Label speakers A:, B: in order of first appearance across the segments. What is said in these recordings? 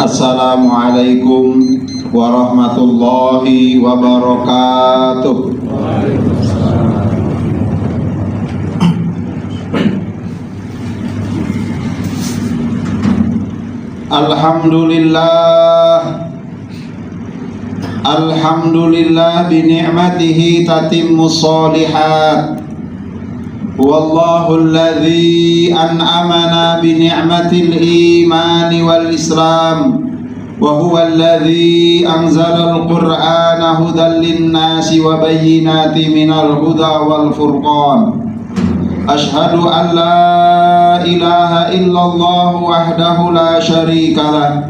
A: Assalamualaikum warahmatullahi wabarakatuh. Alhamdulillah bi ni'matihi tatimmus shalihat. Wallahu alladzi an'amana bi ni'matil imani wal islam wa huwa alladzi anzala al-Qur'ana hudan lin-nasi wa bayyinatin minal huda wal furqan. Ashhadu an la ilaha illallah wahdahu la syarika lah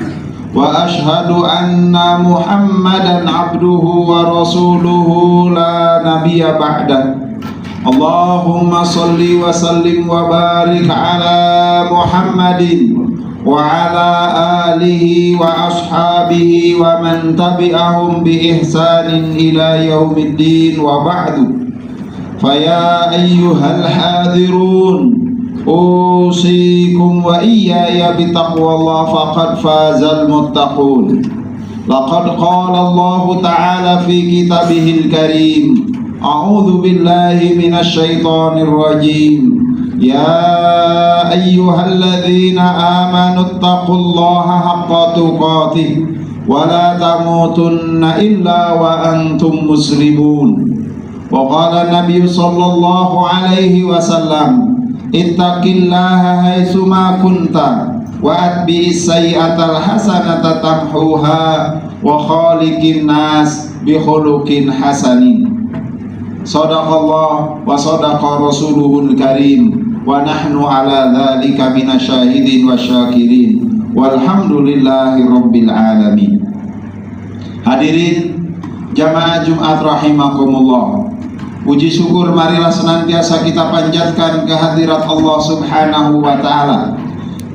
A: wa ashhadu anna Muhammadan abduhu wa rasuluhu la nabiyya ba'dah. Allahumma salli wa sallim wa barik ala Muhammadin wa ala alihi wa ashabihi wa man tabi'ahum bi ihsanin ila yaumiddin wa ba'du. Faya ayyuhal hadirun usikum wa iyaya bitaqwallah faqad fazal muttaqun. Laqad qala Allah ta'ala fi kitabihil karim. A'udzu billahi minasy syaithanir rajim. Ya ayyuhalladzina amanu taqullaha haqqa tuqatih wa la tamutunna illa wa antum muslimun. Wa qala Nabi sallallahu alaihi wasallam, ittaqillaha haitsu ma kunta wa atbi'is sayyi'atal hasanata tamhuha wa khaliqin nas bi khuluqin hasanin. Sadaqallah wa sadaqa rasuluhul karim wa nahnu ala dzalika minasyahidin wa syakirin walhamdulillahi rabbil alamin. Hadirin jamaah Jumat rahimakumullah, puji syukur marilah senantiasa kita panjatkan kehadirat Allah subhanahu wa ta'ala.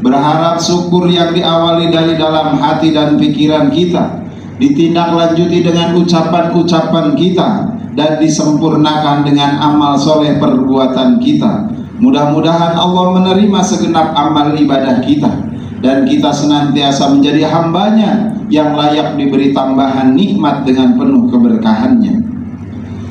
A: Berharap syukur yang diawali dari dalam hati dan pikiran kita ditindaklanjuti dengan ucapan-ucapan kita dan disempurnakan dengan amal soleh perbuatan kita. Mudah-mudahan Allah menerima segenap amal ibadah kita dan kita senantiasa menjadi hambanya yang layak diberi tambahan nikmat dengan penuh keberkahannya.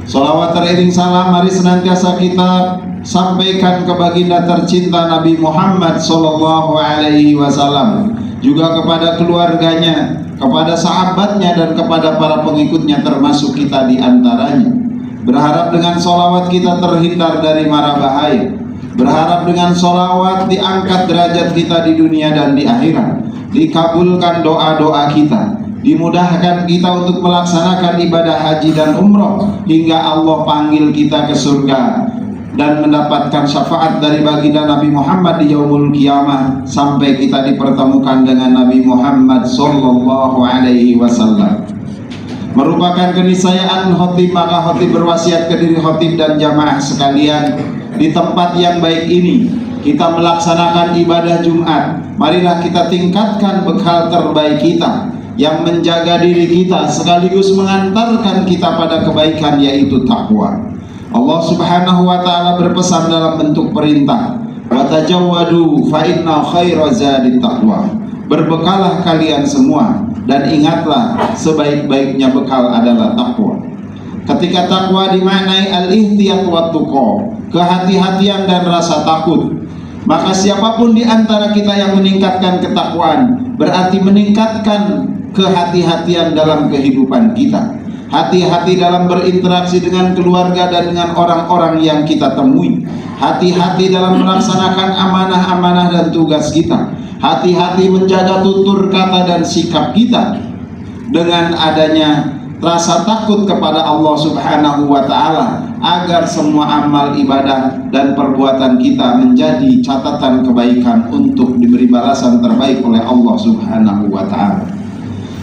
A: Salawat teriring salam mari senantiasa kita sampaikan ke baginda tercinta Nabi Muhammad sallallahu alaihi wasallam, juga kepada keluarganya, kepada sahabatnya dan kepada para pengikutnya termasuk kita di antaranya. Berharap dengan sholawat kita terhindar dari mara bahaya. Berharap dengan sholawat diangkat derajat kita di dunia dan di akhirat. Dikabulkan doa-doa kita, dimudahkan kita untuk melaksanakan ibadah haji dan umroh hingga Allah panggil kita ke surga dan mendapatkan syafaat dari baginda Nabi Muhammad di yaumul qiyamah sampai kita dipertemukan dengan Nabi Muhammad sallallahu alaihi wasallam. Merupakan keniscayaan khotib, maka khotib berwasiat ke diri khotib dan jamaah sekalian, di tempat yang baik ini kita melaksanakan ibadah Jumat. Marilah kita tingkatkan bekal terbaik kita yang menjaga diri kita sekaligus mengantarkan kita pada kebaikan, yaitu takwa. Allah subhanahu wa ta'ala berpesan dalam bentuk perintah, wa tajawwadu fa inna khairaz zadit taqwa. Berbekalah kalian semua dan ingatlah sebaik-baiknya bekal adalah takwa. Ketika takwa dimaknai al-ihtiyat wa tuqa, kehati-hatian dan rasa takut, maka siapapun di antara kita yang meningkatkan ketakwaan berarti meningkatkan kehati-hatian dalam kehidupan kita. Hati-hati dalam berinteraksi dengan keluarga dan dengan orang-orang yang kita temui. Hati-hati dalam melaksanakan amanah-amanah dan tugas kita. Hati-hati menjaga tutur kata dan sikap kita dengan adanya rasa takut kepada Allah subhanahu wa ta'ala, agar semua amal ibadah dan perbuatan kita menjadi catatan kebaikan untuk diberi balasan terbaik oleh Allah subhanahu wa ta'ala.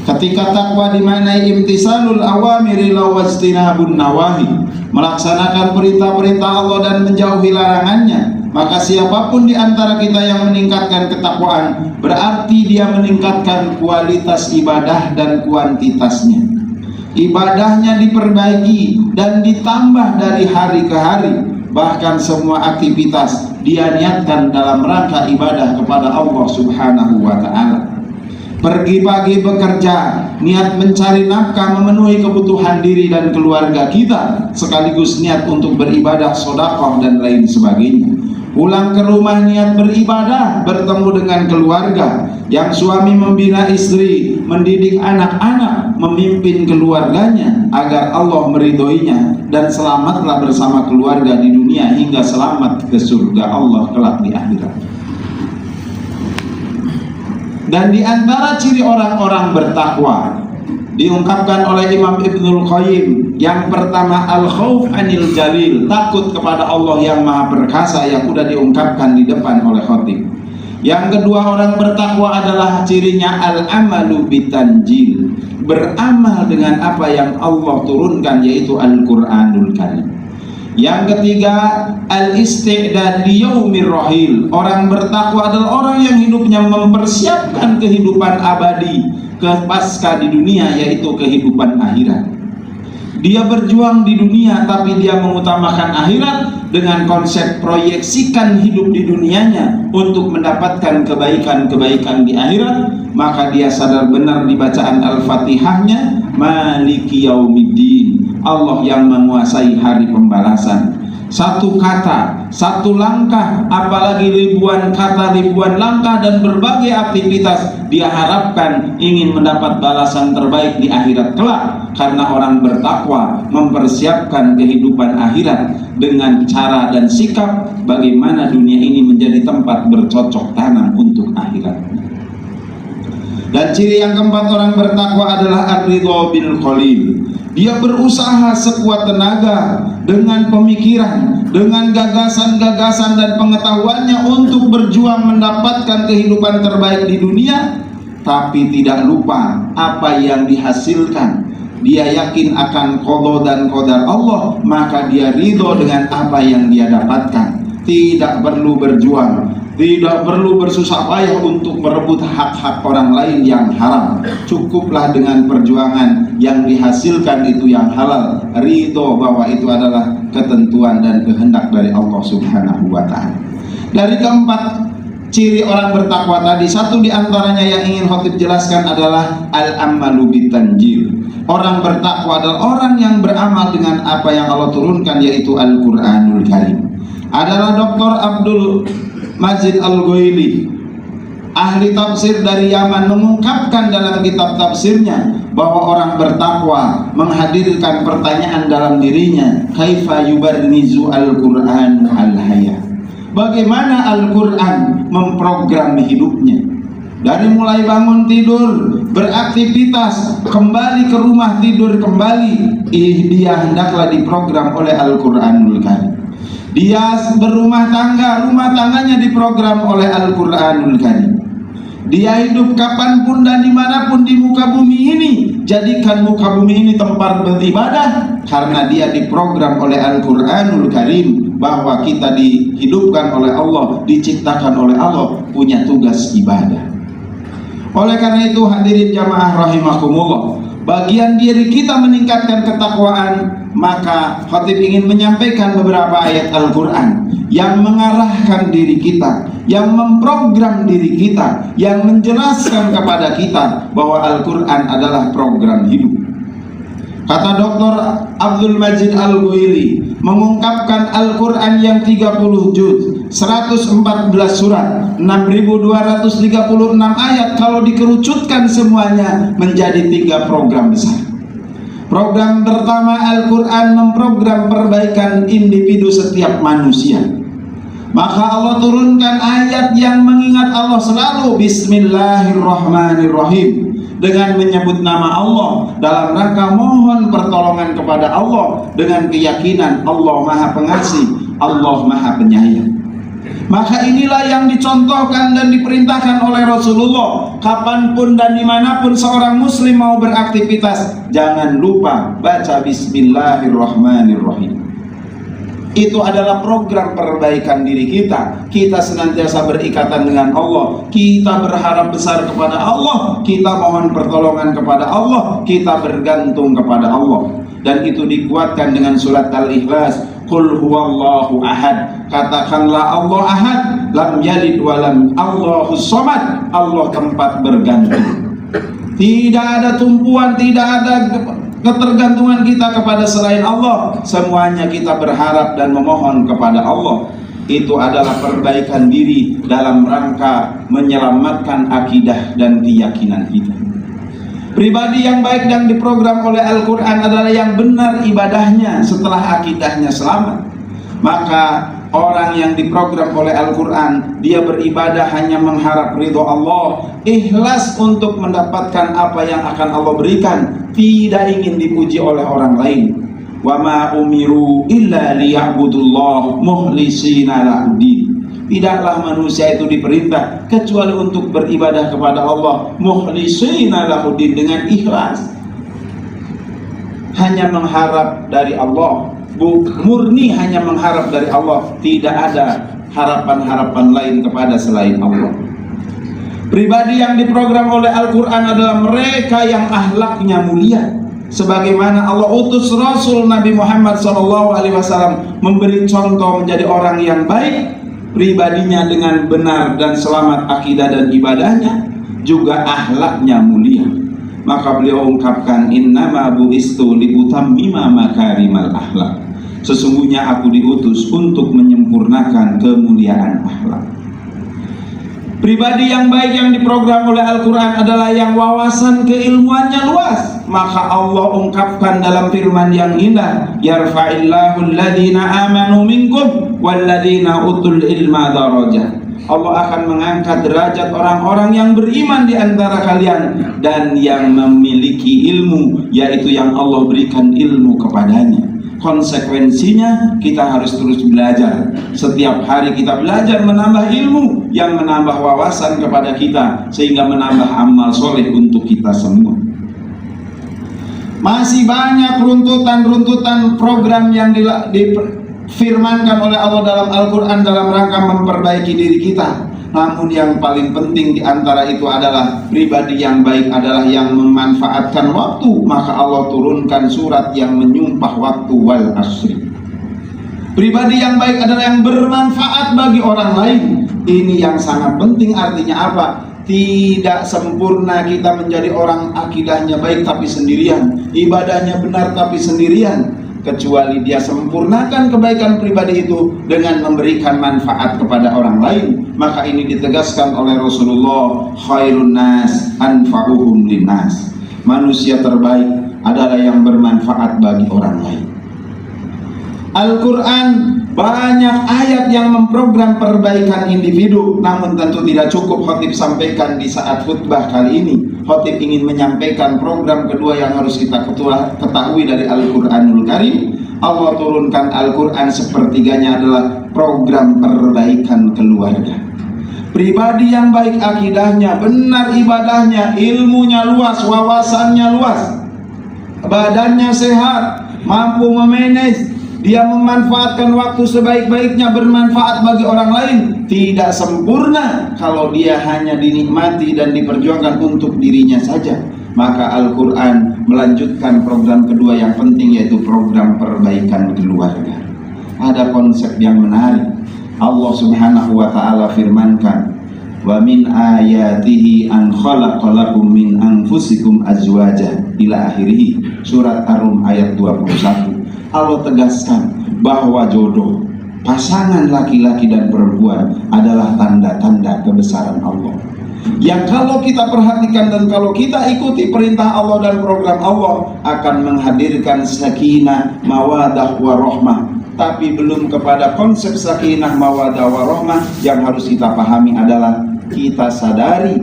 A: Ketika takwa dimaknai imtisalul awamiri lawajtinabun nawahi, melaksanakan perintah-perintah Allah dan menjauhi larangannya, maka siapapun di antara kita yang meningkatkan ketakwaan berarti dia meningkatkan kualitas ibadah dan kuantitasnya. Ibadahnya diperbaiki dan ditambah dari hari ke hari, bahkan semua aktivitas dia niatkan dalam rangka ibadah kepada Allah subhanahu wa ta'ala. pergi pagi bekerja, niat mencari nafkah memenuhi kebutuhan diri dan keluarga kita, sekaligus niat untuk beribadah, sedekah dan lain sebagainya. Pulang ke rumah niat beribadah, bertemu dengan keluarga. Yang suami membina istri, mendidik anak-anak, memimpin keluarganya agar Allah meridhoinya dan selamatlah bersama keluarga di dunia hingga selamat ke surga Allah kelak di akhirat. Dan di antara ciri orang-orang bertakwa diungkapkan oleh Imam Ibnul Qayyim, yang pertama al-khauf anil jalil, takut kepada Allah yang maha perkasa, yang sudah diungkapkan di depan oleh khatib. Yang kedua orang bertakwa adalah cirinya al-amalu bitanjil, beramal dengan apa yang Allah turunkan, yaitu Al-Quranul Karim. Yang ketiga al-isti'dad liyaumir rahil, orang bertakwa adalah orang yang hidupnya mempersiapkan kehidupan abadi ke pasca di dunia, yaitu kehidupan akhirat. Dia berjuang di dunia tapi dia mengutamakan akhirat dengan konsep proyeksikan hidup di dunianya untuk mendapatkan kebaikan-kebaikan di akhirat. Maka dia sadar benar di bacaan Al-Fatihahnya, Maliki Yaumiddin, Allah yang menguasai hari pembalasan. Satu kata, satu langkah, apalagi ribuan kata, ribuan langkah dan berbagai aktivitas, dia harapkan ingin mendapat balasan terbaik di akhirat kelak. Karena orang bertakwa mempersiapkan kehidupan akhirat dengan cara dan sikap bagaimana dunia ini menjadi tempat bercocok tanam untuk akhirat. Dan ciri yang keempat orang bertakwa adalah ar-ridha bil qalil. Dia berusaha sekuat tenaga dengan pemikiran, dengan gagasan-gagasan dan pengetahuannya untuk berjuang mendapatkan kehidupan terbaik di dunia, tapi tidak lupa apa yang dihasilkan. Dia yakin akan qada dan qadar Allah, maka dia ridho dengan apa yang dia dapatkan. Tidak perlu berjuang, tidak perlu bersusah payah untuk merebut hak-hak orang lain yang haram. Cukuplah dengan perjuangan yang dihasilkan itu yang halal, ridho bahwa itu adalah ketentuan dan kehendak dari Allah Subhanahu wa ta'ala. Dari keempat ciri orang bertakwa tadi, satu diantaranya yang ingin khatib jelaskan adalah al-amalu bitanjil. Orang bertakwa adalah orang yang beramal dengan apa yang Allah turunkan, yaitu Al-Quranul Karim. Adalah Dr. Abdul Majid Al-Ghaili, ahli tafsir dari Yaman, mengungkapkan dalam kitab tafsirnya bahwa orang bertakwa menghadirkan pertanyaan dalam dirinya, kaifa yubarnizu al-Qur'an al-hayat, bagaimana Al-Quran memprogram hidupnya. Dari mulai bangun tidur, beraktivitas, kembali ke rumah tidur kembali, dia hendaklah diprogram oleh Al-Quranul Karim. Dia berumah tangga, rumah tangganya diprogram oleh Al-Quranul Karim. Dia hidup kapanpun dan dimanapun di muka bumi ini, jadikan muka bumi ini tempat beribadah, karena dia diprogram oleh Al-Quranul Karim bahwa kita dihidupkan oleh Allah, diciptakan oleh Allah, punya tugas ibadah. Oleh karena itu hadirin jamaah rahimakumullah, bagian diri kita meningkatkan ketakwaan, maka khatib ingin menyampaikan beberapa ayat Al-Quran yang mengarahkan diri kita, yang memprogram diri kita, yang menjelaskan kepada kita bahwa Al-Quran adalah program hidup. Kata Dr. Abdul Majid Al-Ghaili mengungkapkan Al-Quran yang 30 juz, 114 surat, 6.236 ayat, kalau dikerucutkan semuanya menjadi 3 program besar. Program pertama, Al-Quran memprogram perbaikan individu setiap manusia. Maka Allah turunkan ayat yang mengingat Allah selalu, Bismillahirrahmanirrahim, dengan menyebut nama Allah dalam rangka mohon pertolongan kepada Allah dengan keyakinan Allah Maha Pengasih, Allah Maha Penyayang. Maka inilah yang dicontohkan dan diperintahkan oleh Rasulullah. Kapanpun dan dimanapun seorang muslim mau beraktivitas, jangan lupa baca Bismillahirrahmanirrahim. Itu adalah program perbaikan diri kita. Kita senantiasa berikatan dengan Allah, kita berharap besar kepada Allah, kita mohon pertolongan kepada Allah, kita bergantung kepada Allah. Dan itu dikuatkan dengan surat Al-Ikhlas, Qul huwallahu ahad. Katakanlah Allah ahad, lam yalid walam, Allahus somad, Allah tempat bergantung. Tidak ada tumpuan, tidak ada ketergantungan kita kepada selain Allah. Semuanya kita berharap dan memohon kepada Allah. Itu adalah perbaikan diri dalam rangka menyelamatkan akidah dan keyakinan kita. Pribadi yang baik dan diprogram oleh Al-Quran adalah yang benar ibadahnya setelah akidahnya selamat. Maka orang yang diprogram oleh Al-Quran, dia beribadah hanya mengharap ridho Allah, ikhlas untuk mendapatkan apa yang akan Allah berikan, tidak ingin dipuji oleh orang lain. Wa ma umiru illa liya'budullah mukhlisina lahuddin. Tidaklah manusia itu diperintah kecuali untuk beribadah kepada Allah mukhlisina lahuddin, dengan ikhlas, hanya mengharap dari Allah, murni hanya mengharap dari Allah, tidak ada harapan-harapan lain kepada selain Allah. Pribadi yang diprogram oleh Al-Quran adalah mereka yang akhlaknya mulia, sebagaimana Allah utus Rasul Nabi Muhammad SAW memberi contoh menjadi orang yang baik, pribadinya dengan benar dan selamat akidah dan ibadahnya, juga akhlaknya mulia. Maka beliau ungkapkan, innama bu'istu liutammima makarimal akhlak. Sesungguhnya aku diutus untuk menyempurnakan kemuliaan akhlak. Pribadi yang baik yang diprogram oleh Al-Quran adalah yang wawasan keilmuannya luas. Maka Allah ungkapkan dalam firman yang indah, yarfa'illahu alladhina amanu minkum walladhina utul ilma darajat. Allah akan mengangkat derajat orang-orang yang beriman di antara kalian dan yang memiliki ilmu, yaitu yang Allah berikan ilmu kepadanya. Konsekuensinya kita harus terus belajar. Setiap hari kita belajar, menambah ilmu yang menambah wawasan kepada kita, sehingga menambah amal soleh untuk kita semua. Masih banyak runtutan-runtutan program yang difirmankan oleh Allah dalam Al-Quran dalam rangka memperbaiki diri kita. Namun yang paling penting di antara itu adalah pribadi yang baik adalah yang memanfaatkan waktu. Maka Allah turunkan surat yang menyumpah waktu, wal asri. Pribadi yang baik adalah yang bermanfaat bagi orang lain. Ini yang sangat penting. Artinya apa? Tidak sempurna kita menjadi orang akidahnya baik tapi sendirian, ibadahnya benar tapi sendirian, kecuali dia sempurnakan kebaikan pribadi itu dengan memberikan manfaat kepada orang lain. Maka ini ditegaskan oleh Rasulullah, khairun nas anfa'uhum linnas. Manusia terbaik adalah yang bermanfaat bagi orang lain. Al-Quran banyak ayat yang memprogram perbaikan individu, namun tentu tidak cukup khotib sampaikan di saat khutbah kali ini. Khotib ingin menyampaikan program kedua yang harus kita ketahui dari Al-Quranul Karim. Allah turunkan Al-Quran sepertiganya adalah program perbaikan keluarga. Pribadi yang baik akidahnya, benar ibadahnya, ilmunya luas, wawasannya luas, badannya sehat, mampu memanage, dia memanfaatkan waktu sebaik-baiknya, bermanfaat bagi orang lain. Tidak sempurna kalau dia hanya dinikmati dan diperjuangkan untuk dirinya saja. Maka Al-Quran melanjutkan program kedua yang penting, yaitu program perbaikan keluarga. Ada konsep yang menarik. Allah Subhanahu wa ta'ala firmankan, wa min ayatihi an khalaqalakum min anfusikum azwaja, ila akhirih. Surat Ar-Rum ayat 21. Allah tegaskan bahwa jodoh pasangan laki-laki dan perempuan adalah tanda-tanda kebesaran Allah, yang kalau kita perhatikan dan kalau kita ikuti perintah Allah dan program Allah, akan menghadirkan sakinah, mawadah, warahmah. Tapi belum kepada konsep sakinah, mawadah, warahmah, yang harus kita pahami adalah kita sadari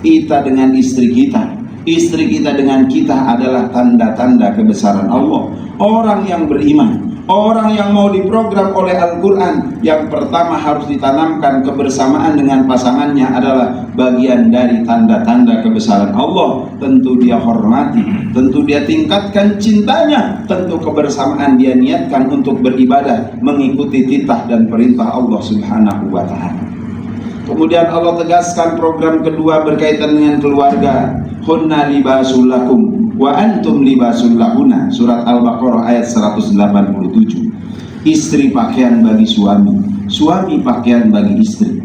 A: kita dengan istri kita, istri kita dengan kita adalah tanda-tanda kebesaran Allah. Orang yang beriman, orang yang mau diprogram oleh Al-Quran, yang pertama harus ditanamkan kebersamaan dengan pasangannya adalah bagian dari tanda-tanda kebesaran Allah. Tentu dia hormati, tentu dia tingkatkan cintanya, tentu kebersamaan dia niatkan untuk beribadah mengikuti titah dan perintah Allah Subhanahu wa ta'ala. Kemudian Allah tegaskan program kedua berkaitan dengan keluarga. Hunna libasul lakum wa antum libasul lahuna. Surat Al-Baqarah ayat 187. Istri pakaian bagi suami, suami pakaian bagi istri.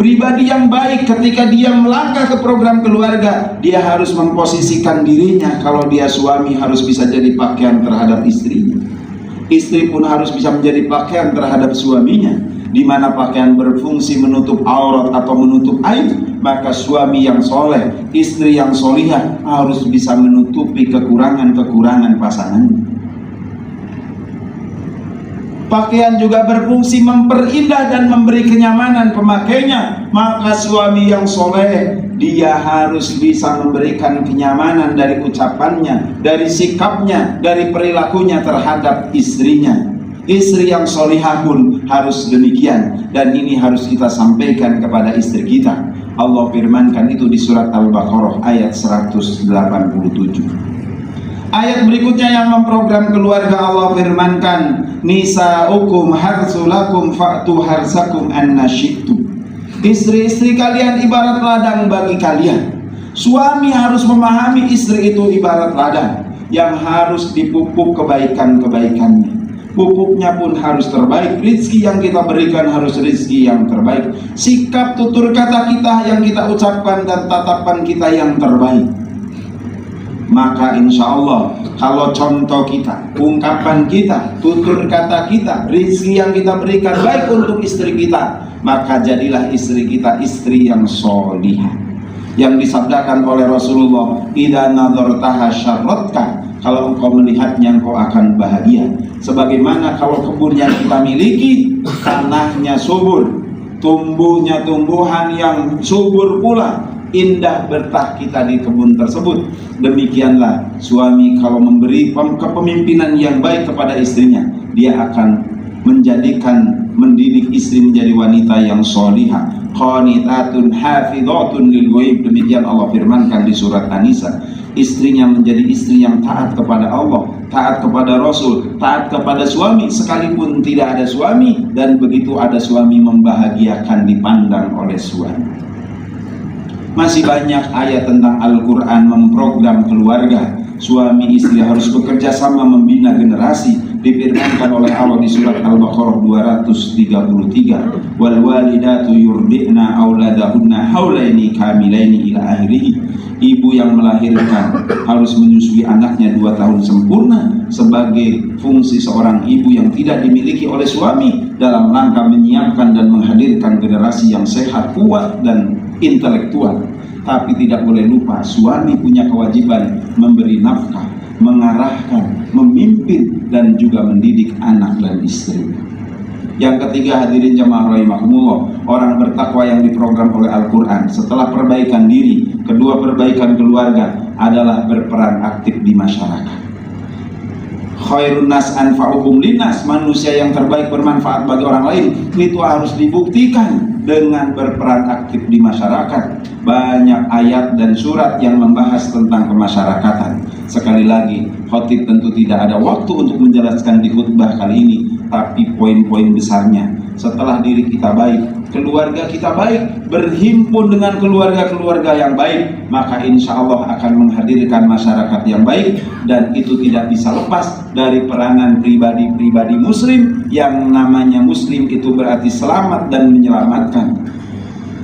A: Pribadi yang baik ketika dia melangkah ke program keluarga, dia harus memposisikan dirinya. Kalau dia suami, harus bisa jadi pakaian terhadap istrinya. Istri pun harus bisa menjadi pakaian terhadap suaminya. Di mana pakaian berfungsi menutup aurat atau menutup aib, maka suami yang soleh, istri yang solihah harus bisa menutupi kekurangan-kekurangan pasangannya. Pakaian juga berfungsi memperindah dan memberi kenyamanan pemakainya. Maka suami yang soleh, dia harus bisa memberikan kenyamanan dari ucapannya, dari sikapnya, dari perilakunya terhadap istrinya. Istri yang solihah pun harus demikian. Dan ini harus kita sampaikan kepada istri kita. Allah firmankan itu di surat Al-Baqarah ayat 187. Ayat berikutnya yang memprogram keluarga, Allah firmankan, nisa'ukum harsulakum fa'tu harsakum anna syi'tum. Istri-istri kalian ibarat ladang bagi kalian. Suami harus memahami istri itu ibarat ladang yang harus dipupuk kebaikan-kebaikannya. Pupuknya pun harus terbaik. Rizki yang kita berikan harus rizki yang terbaik. Sikap tutur kata kita yang kita ucapkan dan tatapan kita yang terbaik. Maka insya Allah kalau contoh kita, ungkapan kita, tutur kata kita, rizki yang kita berikan baik untuk istri kita, maka jadilah istri kita istri yang solihah. Yang disabdakan oleh Rasulullah, idza nadhartaha syarratka, kalau engkau melihatnya engkau akan bahagia. Sebagaimana kalau kebun yang kita miliki, tanahnya subur, tumbuhnya tumbuhan yang subur pula, indah bertah kita di kebun tersebut. Demikianlah suami kalau memberi kepemimpinan yang baik kepada istrinya, dia akan mendidik istri menjadi wanita yang solihah, qanitatun hafidhatun lil ghaib. Demikian Allah firmankan di surat An-Nisa. Istrinya menjadi istri yang taat kepada Allah, taat kepada Rasul, taat kepada suami sekalipun tidak ada suami, dan begitu ada suami membahagiakan dipandang oleh suami. Masih banyak ayat tentang Al-Quran memprogram keluarga. Suami istri harus bekerja sama membina generasi. Difirmankan oleh Allah di surat Al-Baqarah 233, wal walidatu yurdi'na auladahunna haulaini kamilaini ila akhirih. Ibu yang melahirkan harus menyusui anaknya 2 tahun sempurna sebagai fungsi seorang ibu yang tidak dimiliki oleh suami dalam rangka menyiapkan dan menghadirkan generasi yang sehat, kuat dan intelektual. Tapi tidak boleh lupa, suami punya kewajiban memberi nafkah, mengarahkan, memimpin, dan juga mendidik anak dan istri. Yang ketiga, hadirin jamaah rahimakumullah, orang bertakwa yang diprogram oleh Al-Quran setelah perbaikan diri, kedua perbaikan keluarga adalah berperan aktif di masyarakat. Khairun nas anfa'uhum linnas, manusia yang terbaik bermanfaat bagi orang lain. Itu harus dibuktikan dengan berperan aktif di masyarakat. Banyak ayat dan surat yang membahas tentang kemasyarakatan. Sekali lagi, khotib tentu tidak ada waktu untuk menjelaskan di khutbah kali ini, tapi poin-poin besarnya, setelah diri kita baik, keluarga kita baik, berhimpun dengan keluarga-keluarga yang baik, maka insya Allah akan menghadirkan masyarakat yang baik. Dan itu tidak bisa lepas dari peranan pribadi-pribadi muslim. Yang namanya muslim itu berarti selamat dan menyelamatkan.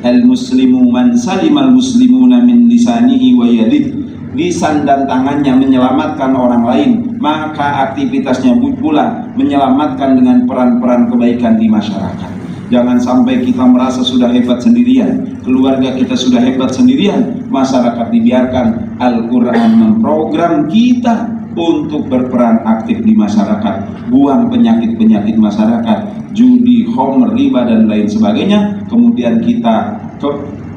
A: Al-muslimu man salimal muslimuna min lisanihi wa yadihi. Lisan dan tangannya menyelamatkan orang lain, maka aktivitasnya pula menyelamatkan dengan peran-peran kebaikan di masyarakat. Jangan sampai kita merasa sudah hebat sendirian, keluarga kita sudah hebat sendirian, masyarakat dibiarkan. Al-Quran memprogram kita untuk berperan aktif di masyarakat, buang penyakit-penyakit masyarakat, judi, khamr, riba dan lain sebagainya. Kemudian kita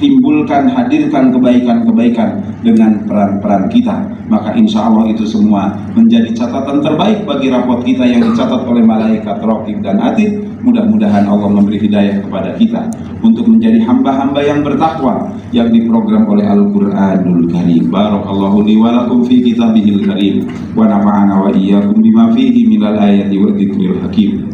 A: timbulkan, hadirkan kebaikan-kebaikan dengan peran-peran kita. Maka insya Allah itu semua menjadi catatan terbaik bagi rapot kita yang dicatat oleh malaikat raqib dan atid. Mudah-mudahan Allah memberi hidayah kepada kita untuk menjadi hamba-hamba yang bertakwa yang diprogram oleh Al-Quranul Karim. Barakallahu li wa lakum fi kitabihil karim wa nafa'ana wa iyyakum bima fihi minal ayati wa dzikril hakim.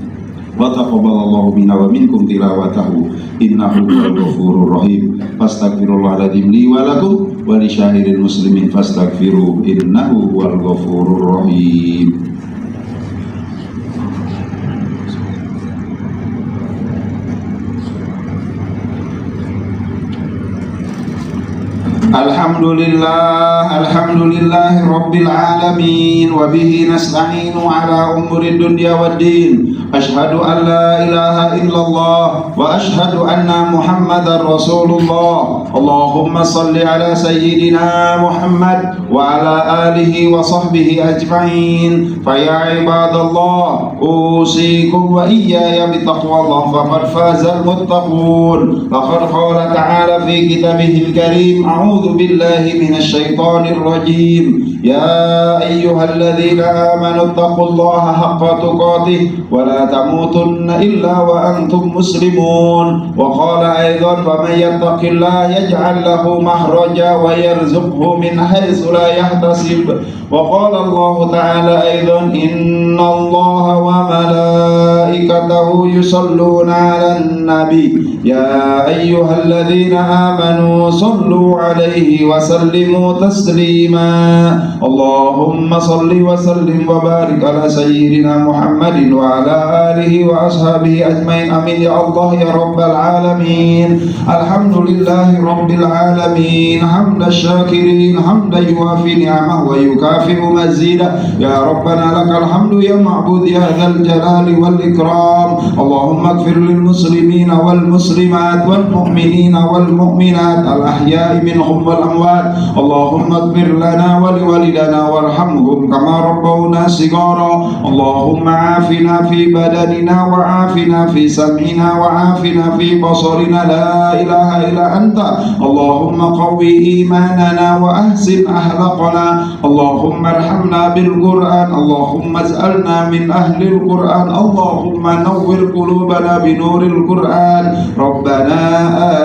A: Wa taqabbalallahu minna wa minkum tilawatahu innahu huwal ghafurur rahim. Fastaghfirullahaladzim li wa lakum wa li syahiril muslimin fastaghfiruh innahu huwal ghafurur rahim. Alhamdulillahi Rabbil Alamin. Wa bihi nasta'inu ala umuri dunya waddin. Ashhadu an la ilaha illallah wa ashhadu anna Muhammadar Rasulullah. Allahumma salli ala sayyidina Muhammad wa ala alihi wa sahbihi ajma'in. Fa ya ibadallah, usikum wa iyaya bitaqwallah faqad fazal muttaqun. Laqad qala ta'ala fi kitabihil karim, a'udzu billahi minasy syaithanir rajim. Ya ayyuhalladzina amanu taqullaha haqqa tuqatih wa la tamutunna illa wa antum muslimun. Wa qala aidan, faman yattaqillaha yaj'al lahu makhraja wa yarzuqhu min haitsu la yahtasib. Wa qala Allah ta'ala aidan, innallaha wa malaikatahu yusalluna 'alan nabi ya ayyuhalladzina amanu sallu 'alaihi wa sallimu taslima. Allahumma salli wa sallim wa barik ala sayyidina Muhammadin wa ala alihi wa ashabihi ajmain. Amin ya Allah ya rabbal alamin. Alhamdulillahi rabbil alamin. Hamdan syakirin, hamdan yuafi ni'amah wa yukafi'u mazida. Ya rabbana lakal hamdu ya ma'bud ya dzal jalali wal ikram. Allahumma ighfir lil muslimina wal muslimat wal mu'minina wal mu'minat al ahya'i minhum wal amwat. Allahumma ighfir lana wa liwalidana warhamhum kama rabbawna sigara. Allahumma afina fi badanina wa afina fi sam'ina wa afina fi basarina. La ilaha illa anta. Allahumma qawwi imanana wa ahsin ahlaqana. Allahumma arhamna bil Qur'an. Allahumma ij'alna min ahli al-Qur'an. Allahumma nawwir qulubana bi nuril Qur'an. Rabbana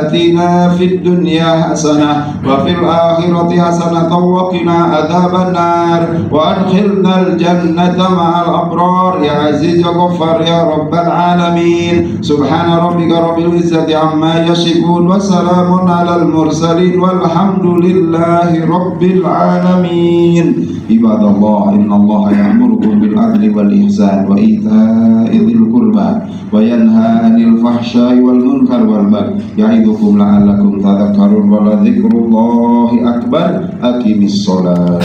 A: atina fid dunya hasanah wa fil akhirati hasanah wa qina adzaban nar wa adkhilnal jannata ma'al abrar ya aziz ya ghaffar ya rabbal alamin. Subhana rabbika rabbil izzati amma yasifun wa salamun alal mursalin walhamdulillahi rabbil alamin. Ibadallah, innallaha ya'murukum bil adli wal ihsan wa ita'i dzil qurba wa yanha 'anil fahsya'i wal munkar wal baghi ya'idukum la'allakum tadhakkarun wa la dzikrullahi akbar. Aqimis shalah.